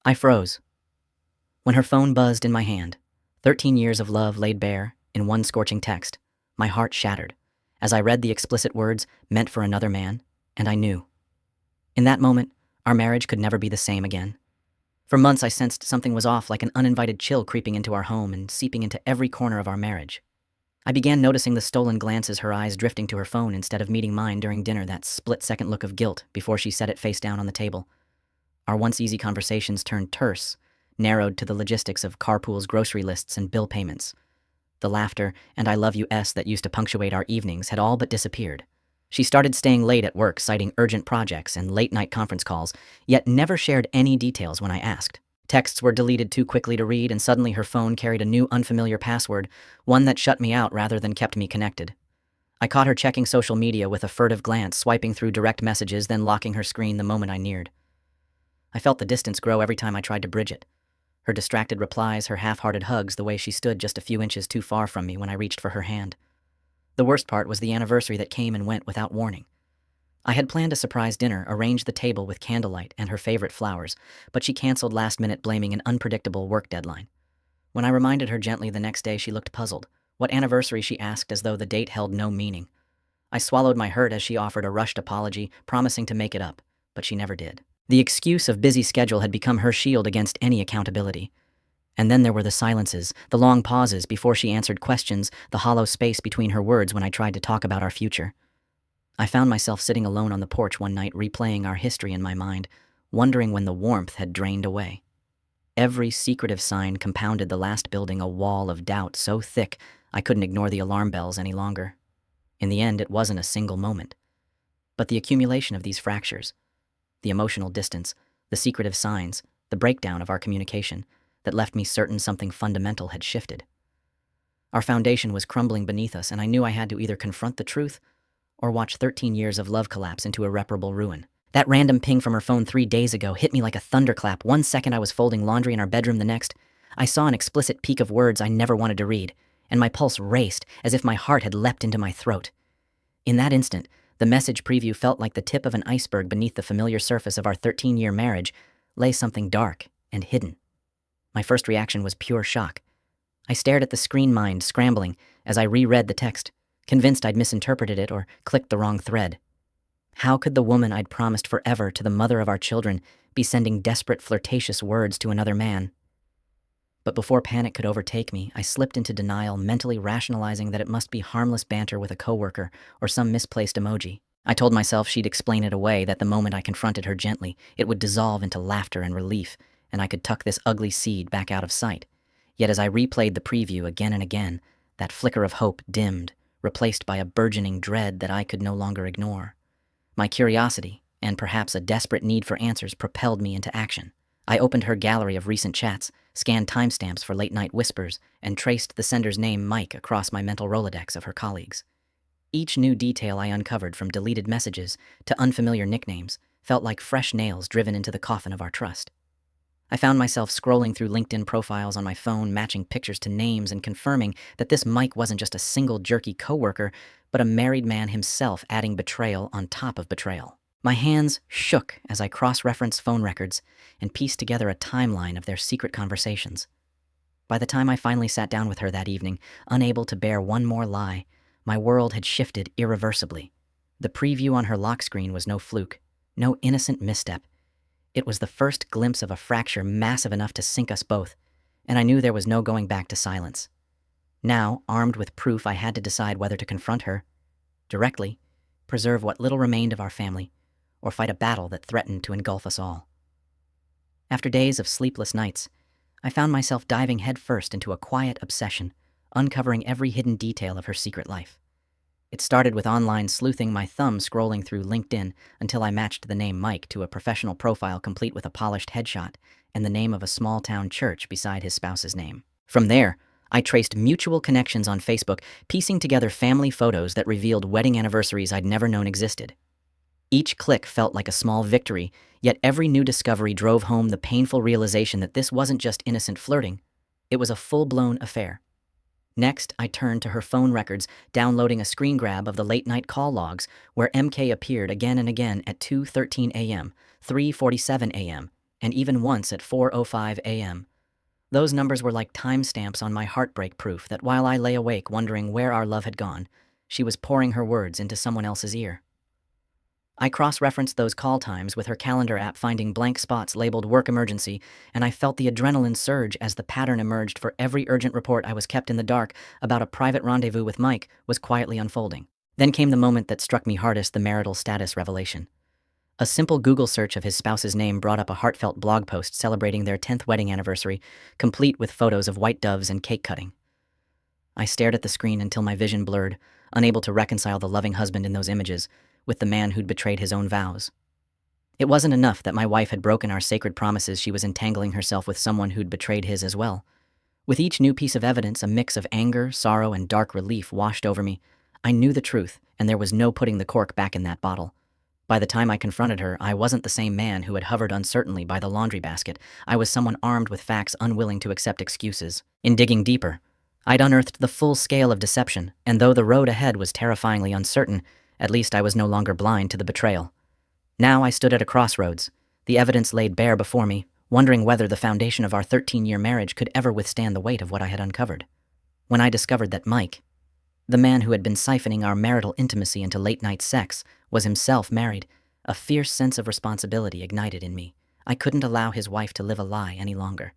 I froze. When her phone buzzed in my hand, 13 years of love laid bare in one scorching text, my heart shattered as I read the explicit words meant for another man, and I knew. In that moment, our marriage could never be the same again. For months, I sensed something was off, like an uninvited chill creeping into our home and seeping into every corner of our marriage. I began noticing the stolen glances, her eyes drifting to her phone instead of meeting mine during dinner, that split-second look of guilt before she set it face down on the table. Our once easy conversations turned terse, narrowed to the logistics of carpools, grocery lists, and bill payments. The laughter and I love you-s that used to punctuate our evenings had all but disappeared. She started staying late at work, citing urgent projects and late-night conference calls, yet never shared any details when I asked. Texts were deleted too quickly to read, and suddenly her phone carried a new unfamiliar password, one that shut me out rather than kept me connected. I caught her checking social media with a furtive glance, swiping through direct messages, then locking her screen the moment I neared. I felt the distance grow every time I tried to bridge it. Her distracted replies, her half-hearted hugs, the way she stood just a few inches too far from me when I reached for her hand. The worst part was the anniversary that came and went without warning. I had planned a surprise dinner, arranged the table with candlelight and her favorite flowers, but she canceled last minute, blaming an unpredictable work deadline. When I reminded her gently the next day, she looked puzzled. What anniversary, she asked, as though the date held no meaning. I swallowed my hurt as she offered a rushed apology, promising to make it up, but she never did. The excuse of busy schedule had become her shield against any accountability. And then there were the silences, the long pauses before she answered questions, the hollow space between her words when I tried to talk about our future. I found myself sitting alone on the porch one night, replaying our history in my mind, wondering when the warmth had drained away. Every secretive sign compounded the last, building a wall of doubt so thick I couldn't ignore the alarm bells any longer. In the end, it wasn't a single moment, but the accumulation of these fractures, the emotional distance, the secretive signs, the breakdown of our communication, that left me certain something fundamental had shifted. Our foundation was crumbling beneath us, and I knew I had to either confront the truth or watch 13 years of love collapse into irreparable ruin. That random ping from her phone 3 days ago hit me like a thunderclap. One second I was folding laundry in our bedroom, the next I saw an explicit peek of words I never wanted to read, and my pulse raced as if my heart had leapt into my throat. In that instant, the message preview felt like the tip of an iceberg. Beneath the familiar surface of our 13-year marriage lay something dark and hidden. My first reaction was pure shock. I stared at the screen, mind scrambling, as I reread the text, convinced I'd misinterpreted it or clicked the wrong thread. How could the woman I'd promised forever to, the mother of our children, be sending desperate, flirtatious words to another man? But before panic could overtake me, I slipped into denial, mentally rationalizing that it must be harmless banter with a coworker or some misplaced emoji. I told myself she'd explain it away, that the moment I confronted her gently, it would dissolve into laughter and relief, and I could tuck this ugly seed back out of sight. Yet as I replayed the preview again and again, that flicker of hope dimmed, replaced by a burgeoning dread that I could no longer ignore. My curiosity, and perhaps a desperate need for answers, propelled me into action. I opened her gallery of recent chats, scanned timestamps for late-night whispers, and traced the sender's name, Mike, across my mental Rolodex of her colleagues. Each new detail I uncovered, from deleted messages to unfamiliar nicknames, felt like fresh nails driven into the coffin of our trust. I found myself scrolling through LinkedIn profiles on my phone, matching pictures to names and confirming that this Mike wasn't just a single jerky coworker, but a married man himself, adding betrayal on top of betrayal. My hands shook as I cross-referenced phone records and pieced together a timeline of their secret conversations. By the time I finally sat down with her that evening, unable to bear one more lie, my world had shifted irreversibly. The preview on her lock screen was no fluke, no innocent misstep. It was the first glimpse of a fracture massive enough to sink us both, and I knew there was no going back to silence. Now, armed with proof, I had to decide whether to confront her directly, preserve what little remained of our family, or fight a battle that threatened to engulf us all. After days of sleepless nights, I found myself diving headfirst into a quiet obsession, uncovering every hidden detail of her secret life. It started with online sleuthing, my thumb scrolling through LinkedIn until I matched the name Mike to a professional profile complete with a polished headshot and the name of a small-town church beside his spouse's name. From there, I traced mutual connections on Facebook, piecing together family photos that revealed wedding anniversaries I'd never known existed. Each click felt like a small victory, yet every new discovery drove home the painful realization that this wasn't just innocent flirting, it was a full-blown affair. Next, I turned to her phone records, downloading a screen grab of the late-night call logs where MK appeared again and again at 2:13 a.m., 3:47 a.m., and even once at 4:05 a.m. Those numbers were like timestamps on my heartbreak, proof that while I lay awake wondering where our love had gone, she was pouring her words into someone else's ear. I cross-referenced those call times with her calendar app, finding blank spots labeled work emergency, and I felt the adrenaline surge as the pattern emerged for every urgent report I was kept in the dark about a private rendezvous with Mike was quietly unfolding. Then came the moment that struck me hardest, the marital status revelation. A simple Google search of his spouse's name brought up a heartfelt blog post celebrating their 10th wedding anniversary, complete with photos of white doves and cake cutting. I stared at the screen until my vision blurred, unable to reconcile the loving husband in those images with the man who'd betrayed his own vows. It wasn't enough that my wife had broken our sacred promises, she was entangling herself with someone who'd betrayed his as well. With each new piece of evidence, a mix of anger, sorrow, and dark relief washed over me. I knew the truth, and there was no putting the cork back in that bottle. By the time I confronted her, I wasn't the same man who had hovered uncertainly by the laundry basket. I was someone armed with facts, unwilling to accept excuses. In digging deeper, I'd unearthed the full scale of deception, and though the road ahead was terrifyingly uncertain, at least I was no longer blind to the betrayal. Now I stood at a crossroads, the evidence laid bare before me, wondering whether the foundation of our 13-year marriage could ever withstand the weight of what I had uncovered. When I discovered that Mike, the man who had been siphoning our marital intimacy into late-night sex, was himself married, a fierce sense of responsibility ignited in me. I couldn't allow his wife to live a lie any longer.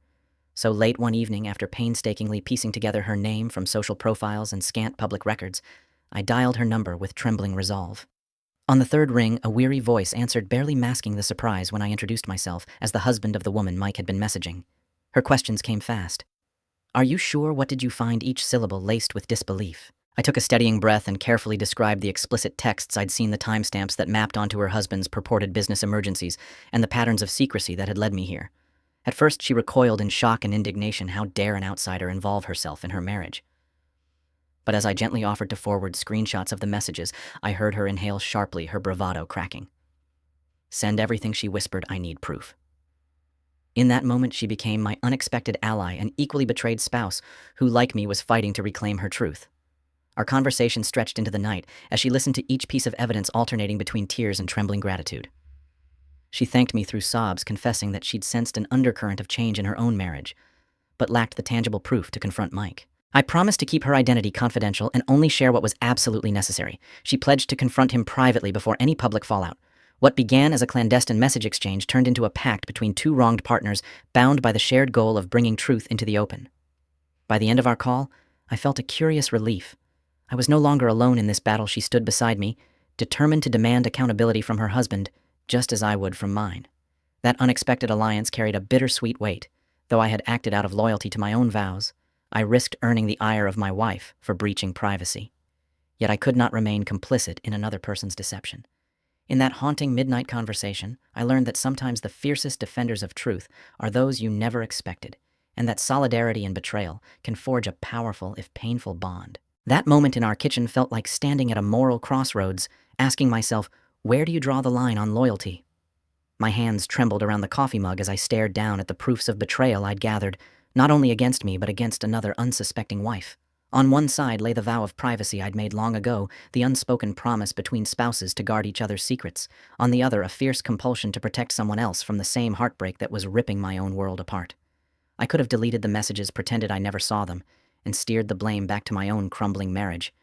So late one evening, after painstakingly piecing together her name from social profiles and scant public records, I dialed her number with trembling resolve. On the third ring, a weary voice answered, barely masking the surprise when I introduced myself as the husband of the woman Mike had been messaging. Her questions came fast. "Are you sure? What did you find?" Each syllable laced with disbelief. I took a steadying breath and carefully described the explicit texts I'd seen, the timestamps that mapped onto her husband's purported business emergencies, and the patterns of secrecy that had led me here. At first, she recoiled in shock and indignation. How dare an outsider involve herself in her marriage? But as I gently offered to forward screenshots of the messages, I heard her inhale sharply, her bravado cracking. "Send everything," she whispered. "I need proof." In that moment, she became my unexpected ally, an equally betrayed spouse who, like me, was fighting to reclaim her truth. Our conversation stretched into the night as she listened to each piece of evidence, alternating between tears and trembling gratitude. She thanked me through sobs, confessing that she'd sensed an undercurrent of change in her own marriage, but lacked the tangible proof to confront Mike. I promised to keep her identity confidential and only share what was absolutely necessary. She pledged to confront him privately before any public fallout. What began as a clandestine message exchange turned into a pact between two wronged partners, bound by the shared goal of bringing truth into the open. By the end of our call, I felt a curious relief. I was no longer alone in this battle. She stood beside me, determined to demand accountability from her husband, just as I would from mine. That unexpected alliance carried a bittersweet weight. Though I had acted out of loyalty to my own vows, I risked earning the ire of my wife for breaching privacy. Yet I could not remain complicit in another person's deception. In that haunting midnight conversation, I learned that sometimes the fiercest defenders of truth are those you never expected, and that solidarity in betrayal can forge a powerful, if painful, bond. That moment in our kitchen felt like standing at a moral crossroads, asking myself, where do you draw the line on loyalty? My hands trembled around the coffee mug as I stared down at the proofs of betrayal I'd gathered, not only against me but against another unsuspecting wife. On one side lay the vow of privacy I'd made long ago, the unspoken promise between spouses to guard each other's secrets. On the other, a fierce compulsion to protect someone else from the same heartbreak that was ripping my own world apart. I could have deleted the messages, pretended I never saw them, and steered the blame back to my own crumbling marriage.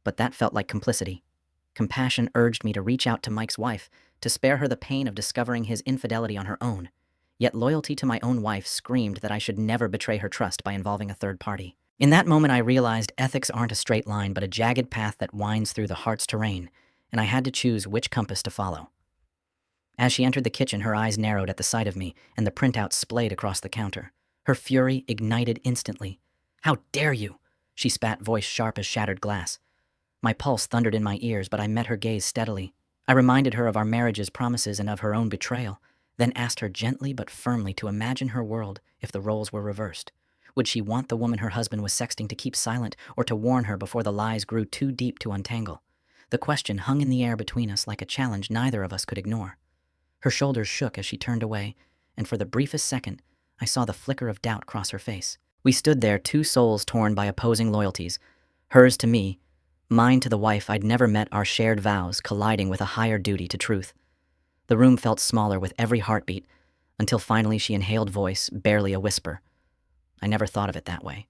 But that felt like complicity. Compassion urged me to reach out to Mike's wife, to spare her the pain of discovering his infidelity on her own. Yet loyalty to my own wife screamed that I should never betray her trust by involving a third party. In that moment, I realized ethics aren't a straight line, but a jagged path that winds through the heart's terrain, and I had to choose which compass to follow. As she entered the kitchen, her eyes narrowed at the sight of me, and the printout splayed across the counter. Her fury ignited instantly. "How dare you?" she spat, voice sharp as shattered glass. My pulse thundered in my ears, but I met her gaze steadily. I reminded her of our marriage's promises and of her own betrayal, then asked her gently but firmly to imagine her world if the roles were reversed. Would she want the woman her husband was sexting to keep silent, or to warn her before the lies grew too deep to untangle? The question hung in the air between us like a challenge neither of us could ignore. Her shoulders shook as she turned away, and for the briefest second, I saw the flicker of doubt cross her face. We stood there, two souls torn by opposing loyalties, hers to me, mine to the wife I'd never met, our shared vows colliding with a higher duty to truth. The room felt smaller with every heartbeat, until finally she inhaled voice, barely a whisper. I never thought of it that way.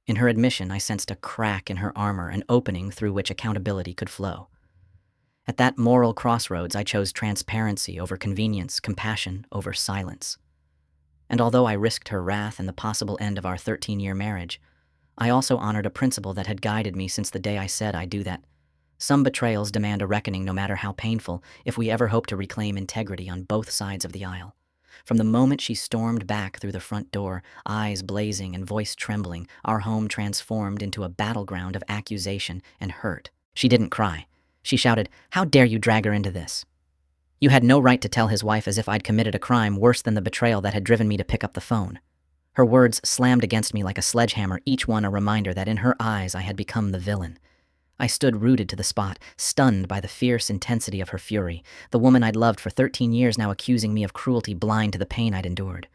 In her admission, I sensed a crack in her armor, an opening through which accountability could flow. At that moral crossroads, I chose transparency over convenience, compassion over silence. And although I risked her wrath and the possible end of our 13-year marriage, I also honored a principle that had guided me since the day I said I'd do that. Some betrayals demand a reckoning, no matter how painful, if we ever hope to reclaim integrity on both sides of the aisle. From the moment she stormed back through the front door, eyes blazing and voice trembling, our home transformed into a battleground of accusation and hurt. She didn't cry. She shouted, "How dare you drag her into this? You had no right to tell his wife," as if I'd committed a crime worse than the betrayal that had driven me to pick up the phone. Her words slammed against me like a sledgehammer, each one a reminder that in her eyes I had become the villain. I stood rooted to the spot, stunned by the fierce intensity of her fury, the woman I'd loved for 13 years now accusing me of cruelty, blind to the pain I'd endured.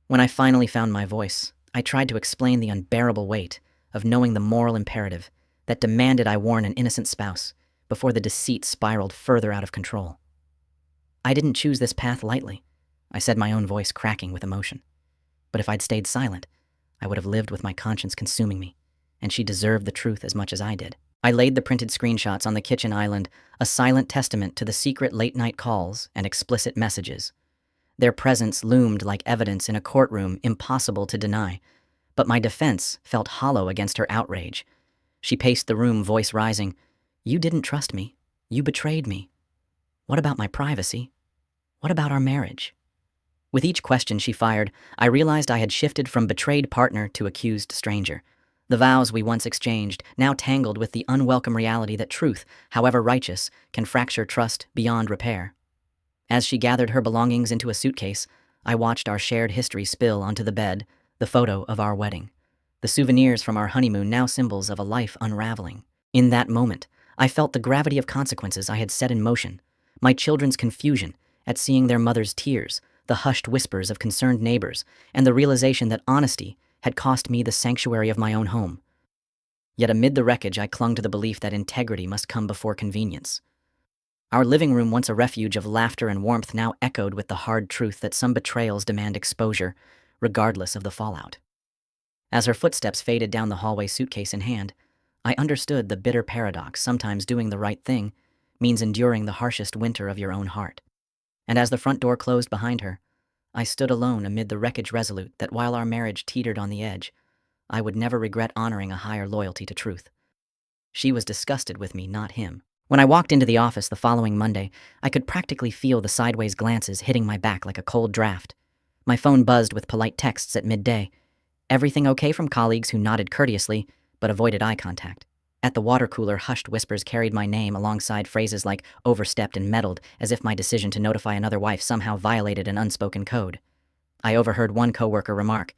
When I finally found my voice, I tried to explain the unbearable weight of knowing the moral imperative that demanded I warn an innocent spouse before the deceit spiraled further out of control. I didn't choose this path lightly, I said, my own voice cracking with emotion. But if I'd stayed silent, I would have lived with my conscience consuming me, and she deserved the truth as much as I did. I laid the printed screenshots on the kitchen island, a silent testament to the secret late-night calls and explicit messages. Their presence loomed like evidence in a courtroom impossible to deny, but my defense felt hollow against her outrage. She paced the room, voice rising. "You didn't trust me. You betrayed me. What about my privacy? What about our marriage?" With each question she fired, I realized I had shifted from betrayed partner to accused stranger. The vows we once exchanged, now tangled with the unwelcome reality that truth, however righteous, can fracture trust beyond repair. As she gathered her belongings into a suitcase, I watched our shared history spill onto the bed, the photo of our wedding, the souvenirs from our honeymoon, now symbols of a life unraveling. In that moment, I felt the gravity of consequences I had set in motion, my children's confusion at seeing their mother's tears, the hushed whispers of concerned neighbors, and the realization that honesty had cost me the sanctuary of my own home. Yet amid the wreckage, I clung to the belief that integrity must come before convenience. Our living room, once a refuge of laughter and warmth, now echoed with the hard truth that some betrayals demand exposure, regardless of the fallout. As her footsteps faded down the hallway, suitcase in hand, I understood the bitter paradox. Sometimes doing the right thing means enduring the harshest winter of your own heart. And as the front door closed behind her, I stood alone amid the wreckage, resolute that while our marriage teetered on the edge, I would never regret honoring a higher loyalty to truth. She was disgusted with me, not him. When I walked into the office the following Monday, I could practically feel the sideways glances hitting my back like a cold draft. My phone buzzed with polite texts at midday. Everything okay from colleagues who nodded courteously but avoided eye contact. At the water cooler, hushed whispers carried my name alongside phrases like overstepped and meddled, as if my decision to notify another wife somehow violated an unspoken code. I overheard one coworker remark,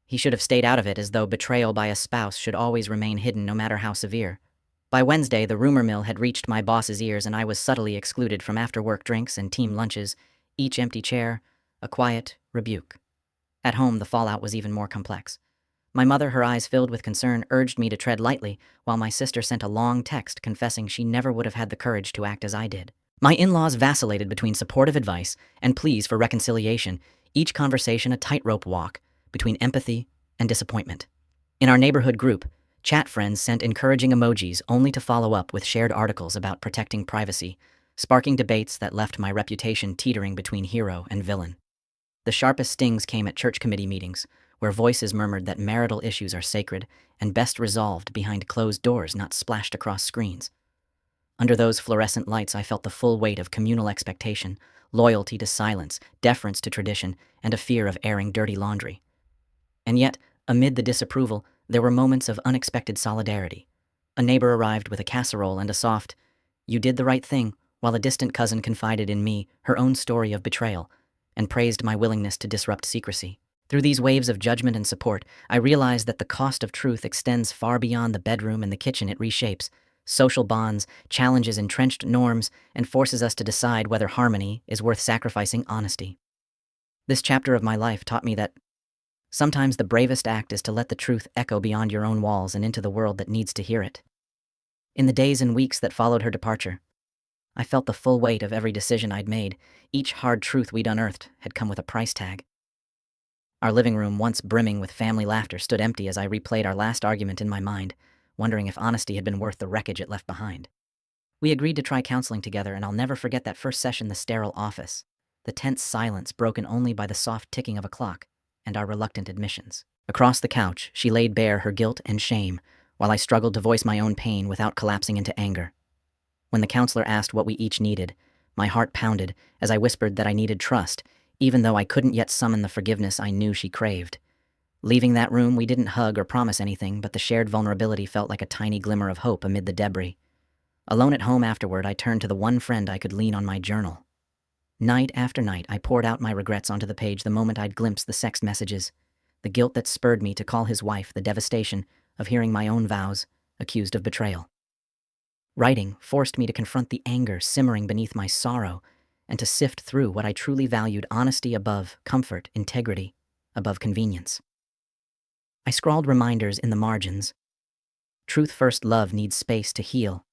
"He should have stayed out of it," as though betrayal by a spouse should always remain hidden no matter how severe. By Wednesday, the rumor mill had reached my boss's ears, and I was subtly excluded from after-work drinks and team lunches, each empty chair, a quiet rebuke. At home, the fallout was even more complex. My mother, her eyes filled with concern, urged me to tread lightly, while my sister sent a long text confessing she never would have had the courage to act as I did. My in-laws vacillated between supportive advice and pleas for reconciliation, each conversation a tightrope walk between empathy and disappointment. In our neighborhood group, chat friends sent encouraging emojis only to follow up with shared articles about protecting privacy, sparking debates that left my reputation teetering between hero and villain. The sharpest stings came at church committee meetings, where voices murmured that marital issues are sacred and best resolved behind closed doors, not splashed across screens. Under those fluorescent lights, I felt the full weight of communal expectation, loyalty to silence, deference to tradition, and a fear of airing dirty laundry. And yet, amid the disapproval, there were moments of unexpected solidarity. A neighbor arrived with a casserole and a soft, "You did the right thing," while a distant cousin confided in me her own story of betrayal and praised my willingness to disrupt secrecy. Through these waves of judgment and support, I realized that the cost of truth extends far beyond the bedroom and the kitchen. It reshapes social bonds, challenges entrenched norms, and forces us to decide whether harmony is worth sacrificing honesty. This chapter of my life taught me that sometimes the bravest act is to let the truth echo beyond your own walls and into the world that needs to hear it. In the days and weeks that followed her departure, I felt the full weight of every decision I'd made. Each hard truth we'd unearthed had come with a price tag. Our living room, once brimming with family laughter, stood empty as I replayed our last argument in my mind, wondering if honesty had been worth the wreckage it left behind. We agreed to try counseling together, and I'll never forget that first session, the sterile office, the tense silence broken only by the soft ticking of a clock and our reluctant admissions. Across the couch, she laid bare her guilt and shame, while I struggled to voice my own pain without collapsing into anger. When the counselor asked what we each needed, my heart pounded as I whispered that I needed trust, even though I couldn't yet summon the forgiveness I knew she craved. Leaving that room, we didn't hug or promise anything, but the shared vulnerability felt like a tiny glimmer of hope amid the debris. Alone at home afterward, I turned to the one friend I could lean on, my journal. Night after night, I poured out my regrets onto the page the moment I'd glimpsed the sext messages, the guilt that spurred me to call his wife, the devastation of hearing my own vows accused of betrayal. Writing forced me to confront the anger simmering beneath my sorrow and to sift through what I truly valued: honesty above comfort, integrity above convenience. I scrawled reminders in the margins. Truth first, love needs space to heal.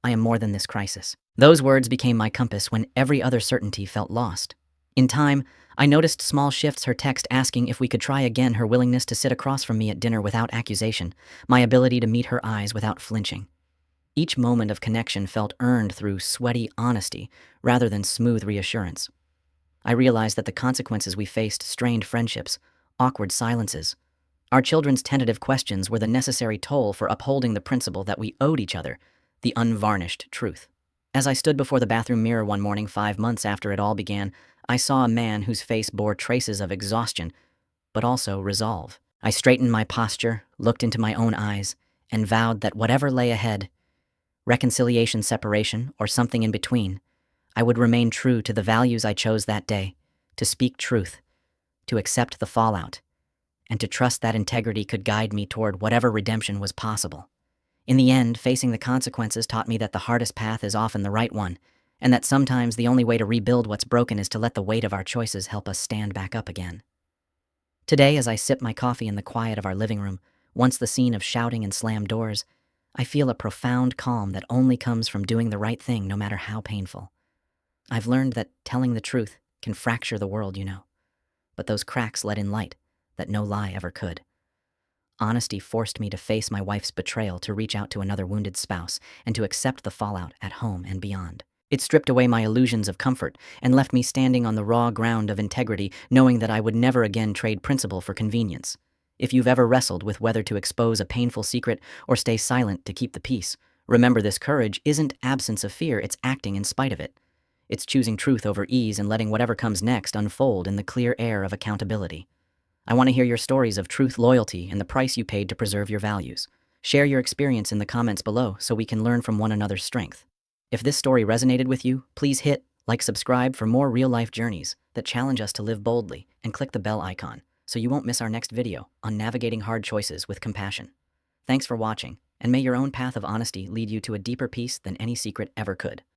I am more than this crisis. Those words became my compass when every other certainty felt lost. In time, I noticed small shifts: her text asking if we could try again, her willingness to sit across from me at dinner without accusation, my ability to meet her eyes without flinching. Each moment of connection felt earned through sweaty honesty rather than smooth reassurance. I realized that the consequences we faced: strained friendships, awkward silences. Our children's tentative questions were the necessary toll for upholding the principle that we owed each other, the unvarnished truth. As I stood before the bathroom mirror one morning 5 months after it all began, I saw a man whose face bore traces of exhaustion, but also resolve. I straightened my posture, looked into my own eyes, and vowed that whatever lay ahead, reconciliation, separation, or something in between, I would remain true to the values I chose that day: to speak truth, to accept the fallout, and to trust that integrity could guide me toward whatever redemption was possible. In the end, facing the consequences taught me that the hardest path is often the right one, and that sometimes the only way to rebuild what's broken is to let the weight of our choices help us stand back up again. Today, as I sip my coffee in the quiet of our living room, once the scene of shouting and slammed doors, I feel a profound calm that only comes from doing the right thing, no matter how painful. I've learned that telling the truth can fracture the world, but those cracks let in light that no lie ever could. Honesty forced me to face my wife's betrayal, to reach out to another wounded spouse, and to accept the fallout at home and beyond. It stripped away my illusions of comfort and left me standing on the raw ground of integrity, knowing that I would never again trade principle for convenience. If you've ever wrestled with whether to expose a painful secret or stay silent to keep the peace, remember this: courage isn't absence of fear, it's acting in spite of it. It's choosing truth over ease and letting whatever comes next unfold in the clear air of accountability. I want to hear your stories of truth, loyalty, and the price you paid to preserve your values. Share your experience in the comments below so we can learn from one another's strength. If this story resonated with you, please hit like, subscribe for more real-life journeys that challenge us to live boldly, and click the bell icon so you won't miss our next video on navigating hard choices with compassion. Thanks for watching, and may your own path of honesty lead you to a deeper peace than any secret ever could.